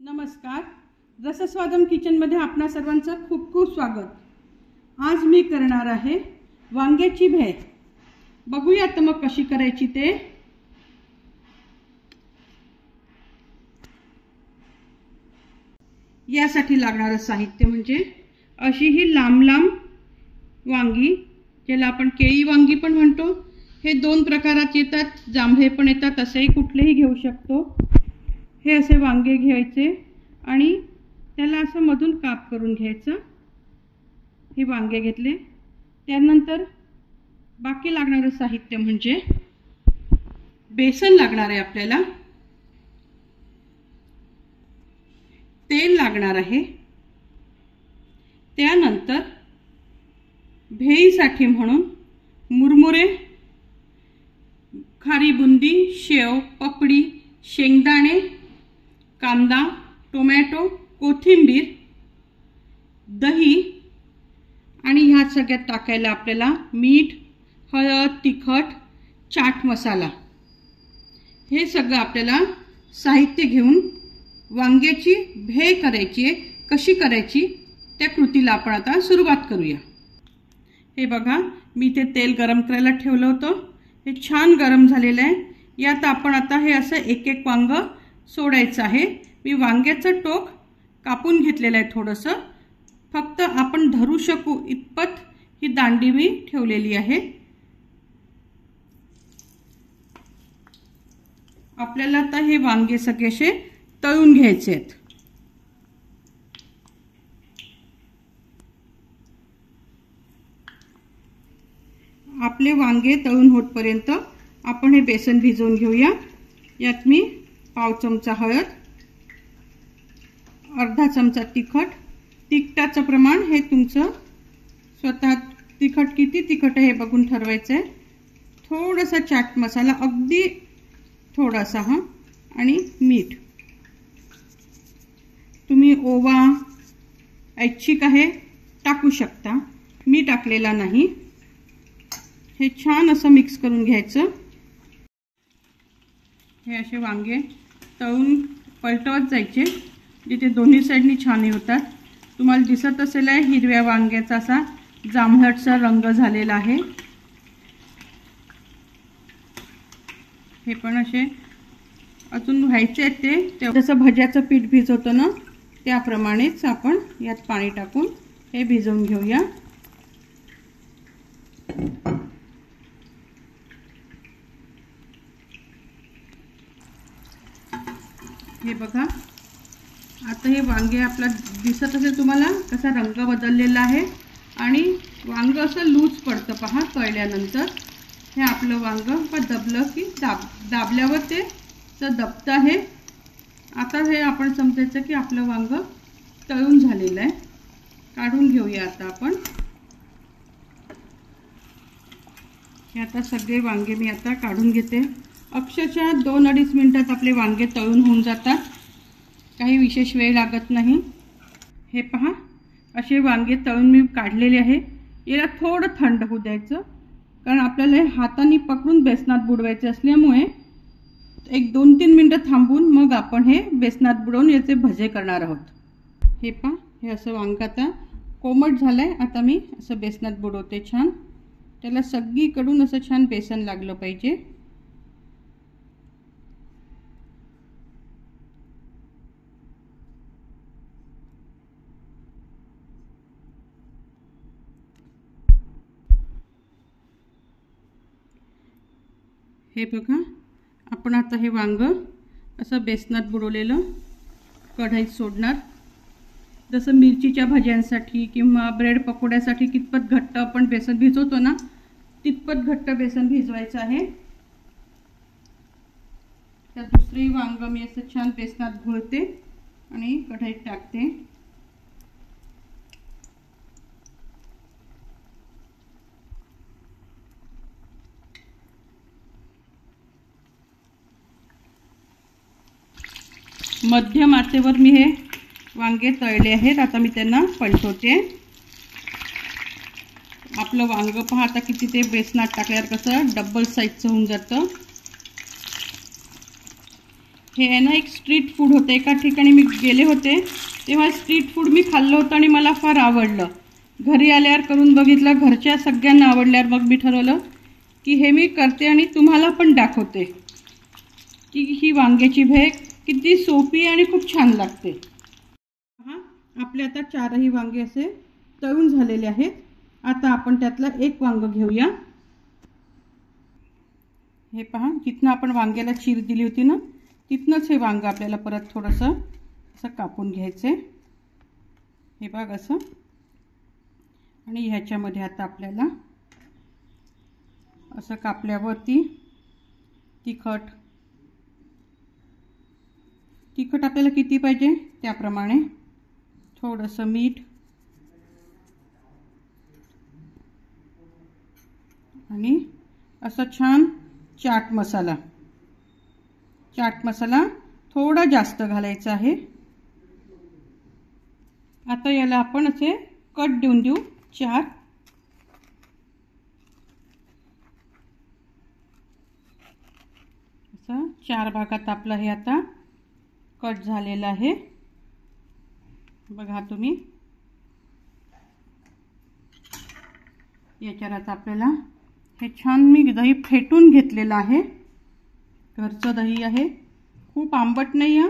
नमस्कार, रसस्वादम किचनमध्ये आपणा सर्वांचं खूप खूप स्वागत। आज मी करणार आहे वांग्याची भेळ। बघूया तर मग कशी करायची ते। यासाठी लागणारे साहित्य म्हणजे अशी ही लांब लांब वांगी, ज्याला आपण केळी वांगी पण म्हणतो। हे दोन प्रकारात येतात, जांभळे पण येतात, असेही कुठलेही घेऊ शकतो। हे असे वांगे घ्यायचे आणि त्याला असं मधून काप करून घ्यायचं। हे वांगे घेतले, त्यानंतर बाकी लागणारे साहित्य म्हणजे बेसन लागणार आहे आपल्याला, तेल लागणार आहे, त्यानंतर भेळीसाठी म्हणून मुरमुरे, खारी बुंदी, शेव, पपडी, शेंगदाणे, कांदा, टोमॅटो, कोथिंबीर, दही आणि ह्या सगळ्यात टाकायला आपल्याला मीठ, हळद, तिखट, चाट मसाला। हे सगळं आपल्याला साहित्य घेऊन वांग्याची भेळ करायची आहे। कशी करायची त्या कृतीला आपण आता सुरुवात करूया। हे बघा, मी ते तेल गरम करायला ठेवलं होतं, हे छान गरम झालेलं आहे। यात आपण आता हे असं एक एक वांग सोडायचं आहे। मी वांग्याचं टोक कापून घेतलेलं आहे थोडंसं, फक्त आपण धरू शकू इतपत ही दांडी मी ठेवलेली आहे। आपल्याला आता हे वांगे सगळेसे तळून घ्यायचे आहेत। आपले वांगे तळून होतपर्यंत आपण हे बेसन भिजवून घेऊया। यात मी पाव चमचा हळद, अर्धा चमचा तिखट, तिखटाचं प्रमाण हे तुमचं स्वतः, तिखट किती तिखट आहे हे बघून ठरवायचं आहे। थोडासा चाट मसाला, अगदी थोडासा हा, आणि मीठ। तुम्ही ओवा ऐच्छिक आहे टाकू शकता, मी टाकलेला नाही। हे छान असं मिक्स करून घ्यायचं। हे असे वांगे तळून पलटवत जायचे, जिथे दोन्ही साइडनी छान होतात। तुम्हाला दिसत असेल हिरव्या वांग्याचा असा जांभळटसर रंग झालेला आहे। हे पण असे अजून व्हायचे आहेत ते, जसं भज्याचं पीठ भिजवतो ना त्याप्रमाणेच आपण यात पाणी टाकून हे भिजवून घेऊया। हे बघा, आता हे वांगे आपला दिसत असेल तुम्हाला कसा रंग बदललेला आहे आणि वांग असं लूज पडतं पहा तळल्यानंतर। हे आपलं वांग पण दबलं की दाबल्यावर ते दबतं आहे। आता हे आपण समजायचं की आपलं वांग तळून झालेलं आहे। काढून घेऊया आता आपण। हे आता सगळे वांगे मी आता काढून घेते। अक्षरशः 2-2.5 मिनिटात आपले वांगे तळून होऊन जातात, काही विशेष वेळ लागत नाही। हे पहा, असे वांगे तळून मी काढलेले आहे। याला थोडं थंड होऊ द्यायचं, कारण आपल्याला हे हाताने पकडून बेसनात बुडवायचे असल्यामुळे 1-2-3 मिनिटं थांबून मग आपण हे बेसनात बुडवून याचे भजे करणार आहोत। हे पहा, हे असं वांग आता कोमट झालंय। आता मी असं बेसनात बुडवते छान, त्याला सगळीकडून असं छान बेसन लागलं पाहिजे। हे बघा, आपण आता हे वांग असं बेसनात बुडवलेलं कढईत सोडणार। जसं मिरचीच्या भज्यांसाठी किंवा ब्रेड पकोड्यासाठी कितपत घट्ट आपण बेसन भिजवतो ना, तितपत घट्ट बेसन भिजवायचं आहे। तर दुसरी वांग मी असं छान बेसनात घोळते आणि कढईत टाकते। मध्यम आचेवर मी हे वांगे तळले आहेत, आता मी त्यांना पलटवते। आपलं वांग पहा आता किती ते बेसनात टाकल्यावर कसं डबल साईजचं होऊन जातं. हे आहे ना एक स्ट्रीट फूड होतं. एका ठिकाणी मी गेले होते तेव्हा स्ट्रीट फूड मी खाल्लं होतं आणि मला फार आवडलं. घरी आल्यावर करून बघितलं, घरच्या सगळ्यांना आवडल्यावर मग मी ठरवलं की हे मी करते आणि तुम्हाला पण दाखवते की ही वांग्याची भेळ किती सोपी आणि खूप छान लागते. पहा आपले आता 4ही वांगे असे तळून झालेले आहेत. आता आपण त्यातलं एक वांग घेऊया. हे पहा, जिथनं आपण वांग्याला चीर दिली होती ना तिथनंच हे वांग आपल्याला परत थोडंसं असं कापून घ्यायचं आहे. हे बघ असं. आणि ह्याच्यामध्ये आता आपल्याला असं कापल्यावरती तिखट आपल्याला किती पाहिजे त्याप्रमाणे थोडंसं मीठ आणि असं छान चाट मसाला थोडा जास्त घालायचा आहे. आता याला आपण असे कट देऊन देऊ 4. असं 4 भागात आपलं हे आता कट झालेलं आहे. बघा तुम्ही. याच्यावर आता आपल्याला हे छान मी दही फेटून घेतलेलं आहे. घरचं दही आहे, खूप आंबट नाही आहे.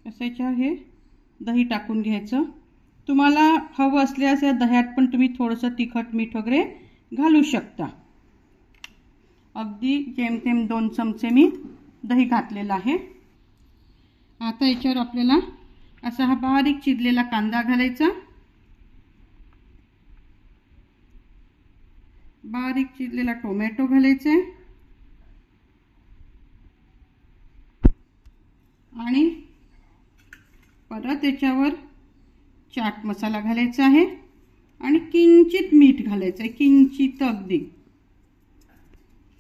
असायच्या हे दही टाकून घ्यायचं. तुम्हाला हवं असल्यास या दह्यात पण तुम्ही थोडंसं तिखट मीठ वगैरे घालू शकता. अगदी जेमतेम 2 चमचे मी दही घातलेलं आहे. आता याच्यावर आपल्याला असा हा बारीक चिरलेला कांदा घालायचा, बारीक चिरलेला टोमॅटो घालायचा आणि परत याच्यावर चाट मसाला घालायचा आहे आणि किंचित मीठ घालायचं आहे, किंचित अगदी.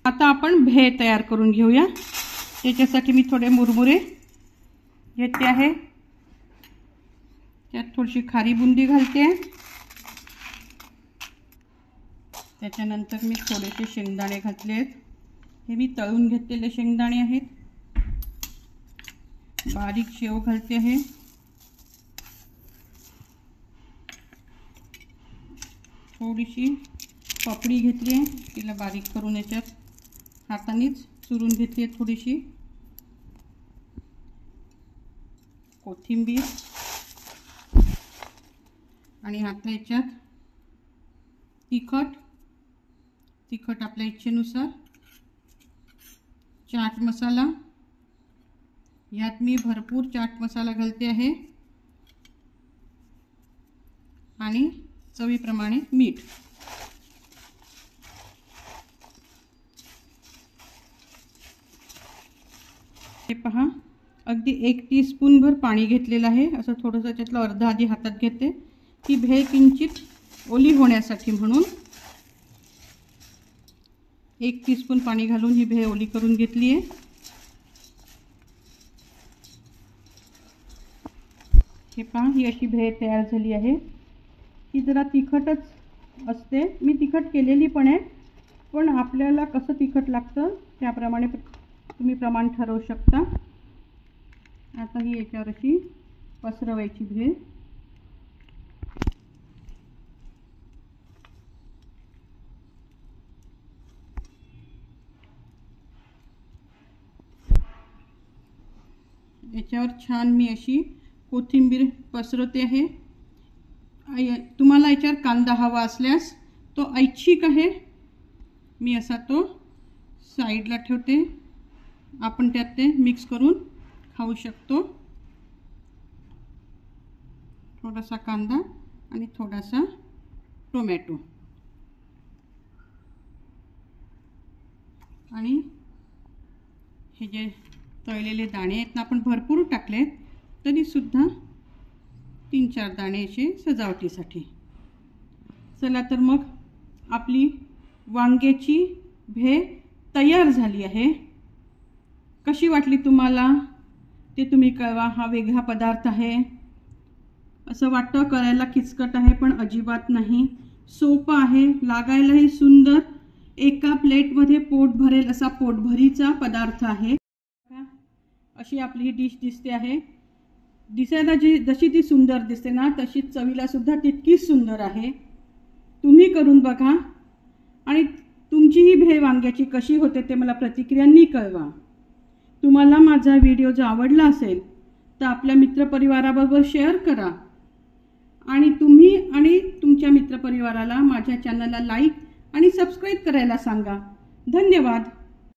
आता आपण भेळ तयार करून घेऊया. त्याच्यासाठी मी थोडे मुरमुरे घेते आहे. त्यात थोडीशी खारी बुंदी घालते. त्याच्यानंतर मी थोडेसे शेंगदाणे घातले आहेत. हे मी तळून घेतलेले शेंगदाणे आहेत. बारीक शेव घालते आहे. थोडीशी पपडी घेतली आहे, तिला बारीक करून याच्यात हातानेच चुरून घेतली आहे. थोडीशी कोथिंबीर आणि आता याच्यात तिखट आपल्या इच्छेनुसार. चाट मसाला, यात मी भरपूर चाट मसाला घालते आहे आणि चवीप्रमाणे मीठ. हे पहा, अगदी 1 टीस्पूनभर पाणी घेतलेलं आहे. असं थोडंसं त्यातलं अर्धा आधी हातात घेते की भेळ किंचित ओली होण्यासाठी म्हणून 1 टीस्पून पाणी घालून ही भेळ ओली करून घेतली आहे. हे पहा, ही अशी भेळ तयार झाली आहे. ही जरा तिखटच असते. मी तिखट केलेली पण आहे, पण आपल्याला कसं तिखट लागतं त्याप्रमाणे तुम्ही प्रमाण ठरवू शकता. आता ही याच्यावर अशी पसरवायची भेळ. याच्यावर छान मी अशी कोथिंबीर पसरवते आहे. तुम्हाला याच्यावर कांदा हवा असल्यास तो ऐच्छिक आहे. मी असा तो साईडला ठेवते. आपण त्यात ते मिक्स करून खाऊ शकतो. थोडासा कांदा आणि थोडासा टोमॅटो आणि हे जे तळलेले दाणे आहेत ना आपण भरपूर टाकलेत तरी सुद्धा 3-4 दाणे असे सजावटीसाठी. चला तर मग आपली वांग्याची भेळ तयार झाली आहे. कशी वाटली तुम्हाला ते तुम्ही कळवा. हा वेगळा पदार्थ आहे. असं वाटतं करायला किचकट आहे, पण अजिबात नाही. सोपं आहे, लागायलाही सुंदर. एका प्लेटमध्ये पोट भरेल असा पोटभरीचा पदार्थ आहे. अशी आपली ही डिश दिसते आहे. दिसायला जशी ती सुंदर दिसते ना, तशीच चवीला सुद्धा तितकीच सुंदर आहे. तुम्ही करून बघा आणि तुमची ही भेळ वांग्याची कशी होते ते मला प्रतिक्रियांनी कळवा. तुम्हाला माझा व्हिडिओ जर आवडला असेल तर आपल्या मित्रपरिवाराबरोबर शेअर करा आणि तुम्ही आणि तुमच्या मित्रपरिवाराला माझ्या चॅनलला लाईक आणि सबस्क्राईब करायला सांगा. धन्यवाद.